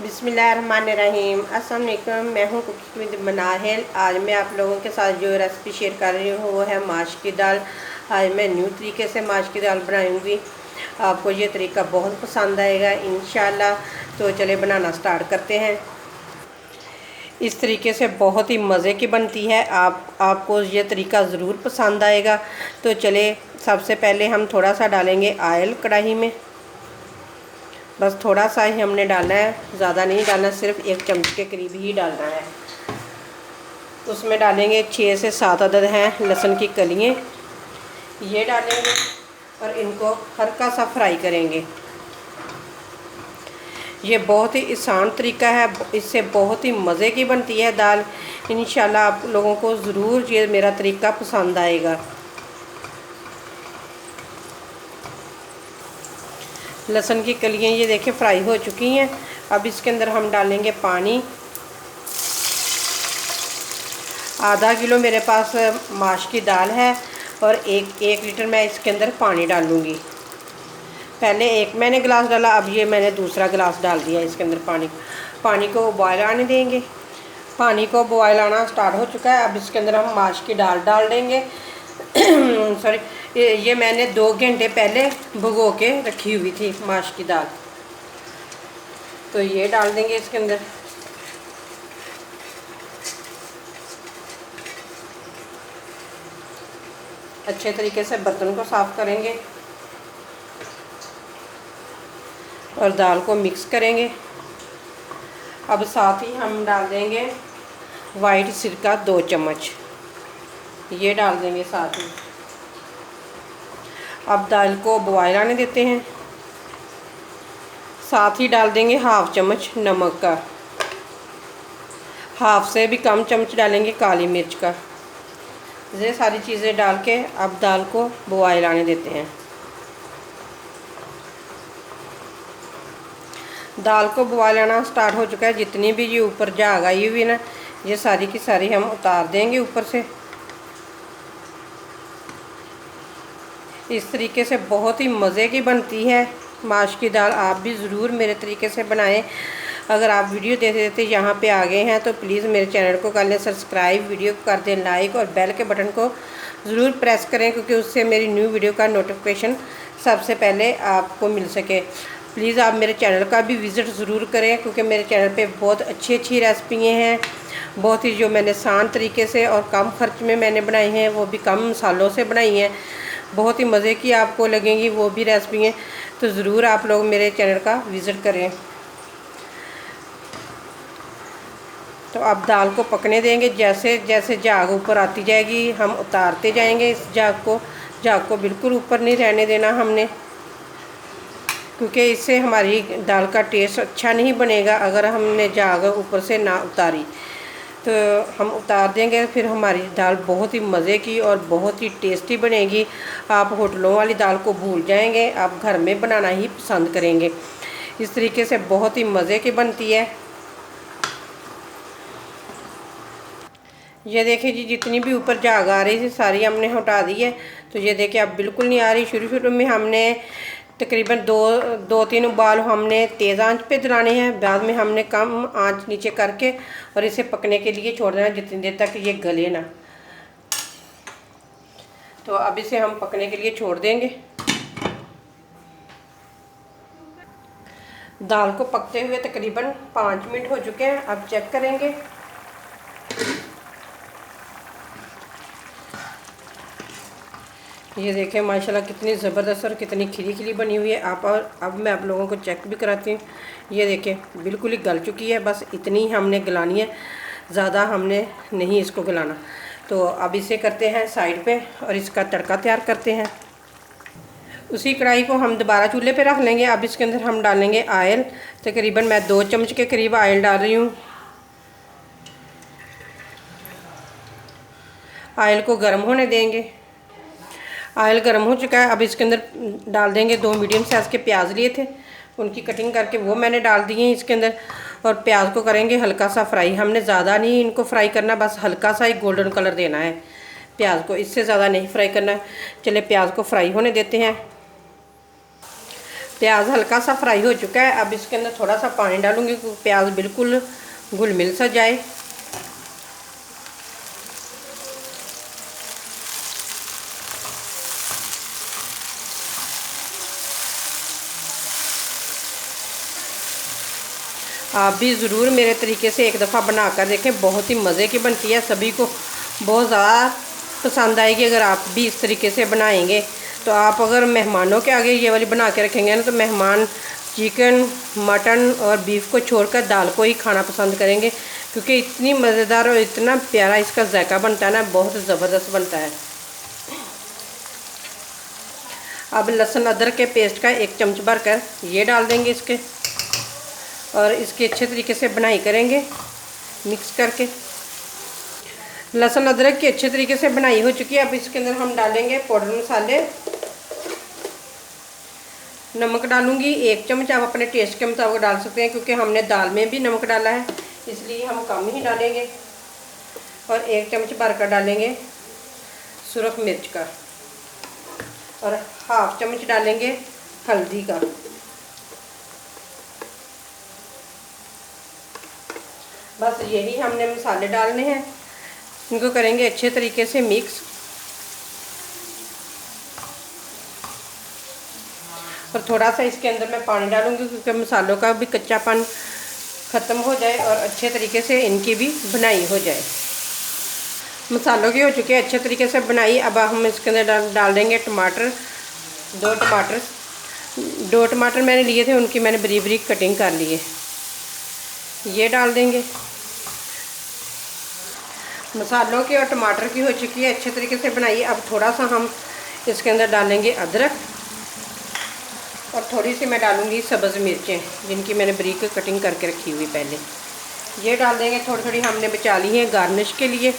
बिस्मिल्लाहिर्रहमानिर्रहीम। अस्सलाम वालेकुम। मैं हूँ कुकिंग विद मनाहिल। आज मैं आप लोगों के साथ जो रेसिपी शेयर कर रही हूँ वो है माश की दाल। आज मैं न्यू तरीके से माश की दाल बनाऊँगी। आपको ये तरीका बहुत पसंद आएगा इंशाल्लाह। तो चले बनाना स्टार्ट करते हैं। इस तरीके से बहुत ही मज़े की बनती है। आपको ये तरीका ज़रूर पसंद आएगा। तो चले सबसे पहले हम थोड़ा सा डालेंगे ऑयल कढ़ाई में। बस थोड़ा सा ही हमने डालना है, ज़्यादा नहीं डालना, सिर्फ 1 चम्मच के करीब ही डालना है। उसमें डालेंगे 6 से 7 अदद हैं लहसुन की कलियाँ, ये डालेंगे और इनको हल्का सा फ्राई करेंगे। ये बहुत ही आसान तरीका है, इससे बहुत ही मज़े की बनती है दाल। इंशाल्लाह आप लोगों को ज़रूर ये मेरा तरीका पसंद आएगा। लहसुन की कलियाँ ये देखें फ्राई हो चुकी हैं। अब इसके अंदर हम डालेंगे पानी। आधा किलो मेरे पास माश की दाल है और एक लीटर मैं इसके अंदर पानी डालूँगी। पहले एक मैंने गिलास डाला, अब ये मैंने दूसरा गिलास डाल दिया इसके अंदर पानी को बॉयल आने देंगे। पानी को बॉयल आना स्टार्ट हो चुका है। अब इसके अंदर हम माश की दाल डाल देंगे। सॉरी, ये मैंने 2 घंटे पहले भिगो के रखी हुई थी माश की दाल। तो ये डाल देंगे इसके अंदर। अच्छे तरीके से बर्तन को साफ़ करेंगे और दाल को मिक्स करेंगे। अब साथ ही हम डाल देंगे वाइट सिरका 2 चम्मच, ये डाल देंगे साथ ही। अब दाल को बॉयल आने देते हैं। साथ ही डाल देंगे 1/2 चम्मच नमक का, 1/2 से भी कम चम्मच डालेंगे काली मिर्च का। ये सारी चीज़ें डाल के अब दाल को बॉयल आने देते हैं। दाल को बॉयल आना स्टार्ट हो चुका है। जितनी भी ये ऊपर झाग आई हुई ना, ये सारी की सारी हम उतार देंगे ऊपर से। इस तरीके से बहुत ही मज़े की बनती है माश की दाल। आप भी ज़रूर मेरे तरीके से बनाएं। अगर आप वीडियो देते देते यहाँ पे आ गए हैं तो प्लीज़ मेरे चैनल को कर लें सब्सक्राइब, वीडियो को कर दें लाइक और बेल के बटन को ज़रूर प्रेस करें, क्योंकि उससे मेरी न्यू वीडियो का नोटिफिकेशन सबसे पहले आपको मिल सके। प्लीज़ आप मेरे चैनल का भी विज़िट ज़रूर करें, क्योंकि मेरे चैनल पे बहुत अच्छी अच्छी रेसिपियाँ हैं। बहुत ही जो मैंने आसान तरीके से और कम खर्च में मैंने बनाई हैं, वो भी कम मसालों से बनाई हैं। बहुत ही मज़े की आपको लगेंगी वो भी रेसिपियाँ। तो ज़रूर आप लोग मेरे चैनल का विज़िट करें। तो अब दाल को पकने देंगे। जैसे जैसे झाग ऊपर आती जाएगी हम उतारते जाएंगे इस झाग को बिल्कुल ऊपर नहीं रहने देना हमने, क्योंकि इससे हमारी दाल का टेस्ट अच्छा नहीं बनेगा अगर हमने झाग ऊपर से ना उतारी। तो हम उतार देंगे, फिर हमारी दाल बहुत ही मज़े की और बहुत ही टेस्टी बनेगी। आप होटलों वाली दाल को भूल जाएंगे, आप घर में बनाना ही पसंद करेंगे। इस तरीके से बहुत ही मज़े की बनती है। ये देखिए जी, जितनी भी ऊपर झाग आ रही थी सारी हमने हटा दी है। तो ये देखिए अब बिल्कुल नहीं आ रही। शुरू में हमने तकरीबन 2-3 उबाल हमने तेज़ आंच पे दिलाने हैं, बाद में हमने कम आंच नीचे करके और इसे पकने के लिए छोड़ देना जितनी देर तक ये गले ना। तो अब इसे हम पकने के लिए छोड़ देंगे। दाल को पकते हुए तकरीबन 5 मिनट हो चुके हैं। अब चेक करेंगे। ये देखें माशाल्लाह कितनी ज़बरदस्त और कितनी खिली खिली बनी हुई है। अब मैं आप लोगों को चेक भी कराती हूँ। ये देखें बिल्कुल ही गल चुकी है। बस इतनी हमने गलानी है, ज़्यादा हमने नहीं इसको गलाना। तो अब इसे करते हैं साइड पे और इसका तड़का तैयार करते हैं। उसी कढ़ाई को हम दोबारा चूल्हे पे रख लेंगे। अब इसके अंदर हम डालेंगे ऑयल। तकरीबन मैं 2 चम्मच के करीब ऑयल डाल रही हूँ। ऑयल को गर्म होने देंगे। ऑयल गर्म हो चुका है। अब इसके अंदर डाल देंगे 2 मीडियम साइज़ के प्याज लिए थे, उनकी कटिंग करके वो मैंने डाल दिए हैं इसके अंदर। और प्याज को करेंगे हल्का सा फ्राई। हमने ज़्यादा नहीं इनको फ्राई करना, बस हल्का सा ही गोल्डन कलर देना है प्याज को, इससे ज़्यादा नहीं फ्राई करना है। चले प्याज को फ्राई होने देते हैं। प्याज हल्का सा फ्राई हो चुका है। अब इसके अंदर थोड़ा सा पानी डालूंगी क्योंकि प्याज बिल्कुल घुल मिल सा जाए। आप भी ज़रूर मेरे तरीके से एक दफ़ा बना कर देखें, बहुत ही मज़े की बनती है, सभी को बहुत ज़्यादा पसंद आएगी। अगर आप भी इस तरीके से बनाएंगे तो आप अगर मेहमानों के आगे ये वाली बना के रखेंगे ना तो मेहमान चिकन, मटन और बीफ को छोड़कर दाल को ही खाना पसंद करेंगे, क्योंकि इतनी मज़ेदार और इतना प्यारा इसका जायका बनता है ना, बहुत ज़बरदस्त बनता है। अब लहसुन अदरक के पेस्ट का 1 चम्मच भरकर ये डाल देंगे इसके, और इसकी अच्छे तरीके से बनाई करेंगे मिक्स करके। लहसुन अदरक की अच्छे तरीके से बनाई हो चुकी है। अब इसके अंदर हम डालेंगे पाउडर मसाले। नमक डालूंगी 1 चम्मच, आप अपने टेस्ट के मुताबिक डाल सकते हैं, क्योंकि हमने दाल में भी नमक डाला है इसलिए हम कम ही डालेंगे। और 1 चम्मच भरकर डालेंगे सुरख मिर्च का, और 1/2 चम्मच डालेंगे हल्दी का। बस यही हमने मसाले डालने हैं, इनको करेंगे अच्छे तरीके से मिक्स। और थोड़ा सा इसके अंदर मैं पानी डालूंगी क्योंकि मसालों का भी कच्चापन ख़त्म हो जाए और अच्छे तरीके से इनकी भी बनाई हो जाए। मसालों की हो चुकी है अच्छे तरीके से बनाई। अब हम इसके अंदर डाल देंगे टमाटर। 2 टमाटर मैंने लिए थे, उनकी मैंने बारीक बारीक कटिंग कर ली है, ये डाल देंगे। मसालों की और टमाटर की हो चुकी है अच्छे तरीके से बनाई। अब थोड़ा सा हम इसके अंदर डालेंगे अदरक, और थोड़ी सी मैं डालूंगी सब्ज़ मिर्चें जिनकी मैंने बारीक कटिंग करके रखी हुई पहले, ये डाल देंगे। थोड़ी थोड़ी हमने बचा ली है गार्निश के लिए।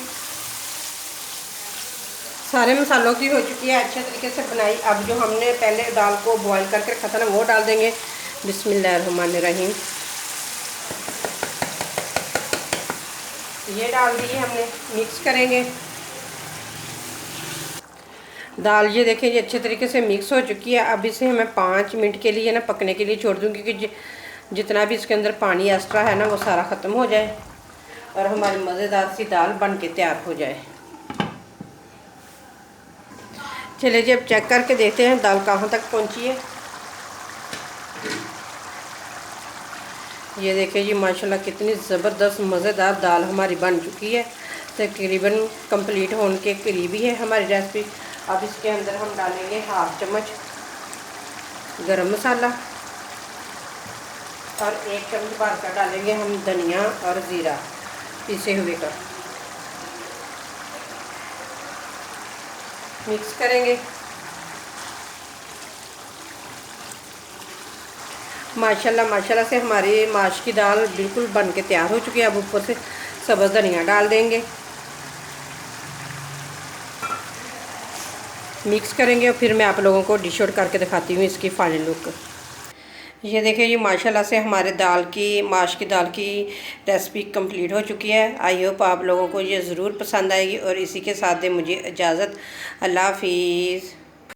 सारे मसालों की हो चुकी है अच्छे तरीके से बनाई। अब जो हमने पहले दाल को बॉईल करके रखा था ना, वो डाल देंगे। बिस्मिल्लाहिर्रहमानिर्रहीम, ये डाल दिए हमने, मिक्स करेंगे। दाल ये देखें ये अच्छे तरीके से मिक्स हो चुकी है। अब इसे मैं 5 मिनट के लिए ना पकने के लिए छोड़ दूँगी, क्योंकि जितना भी इसके अंदर पानी एक्स्ट्रा है ना वो सारा ख़त्म हो जाए और हमारी मज़ेदार सी दाल बन के तैयार हो जाए। चलिए जी अब चेक करके देखते हैं दाल कहाँ तक पहुँची है। ये देखिए जी माशाल्लाह कितनी ज़बरदस्त मज़ेदार दाल हमारी बन चुकी है, तकरीबन कंप्लीट होने के करीब ही है हमारी रेसिपी। अब इसके अंदर हम डालेंगे 1/2 चम्मच गरम मसाला, और 1 चम्मच भर कर डालेंगे हम धनिया और ज़ीरा पीसे हुए का। मिक्स करेंगे। माशाल्लाह से हमारी माश की दाल बिल्कुल बन के तैयार हो चुकी है। अब ऊपर से सब्ज़ धनिया डाल देंगे, मिक्स करेंगे और फिर मैं आप लोगों को डिश आउट करके दिखाती हूँ इसकी फाइनल लुक। ये देखिए जी माशाल्लाह से हमारे माश की दाल की रेसिपी कंप्लीट हो चुकी है। आई होप आप लोगों को ये ज़रूर पसंद आएगी, और इसी के साथ दे मुझे इजाज़त। अल्लाह हाफिज़।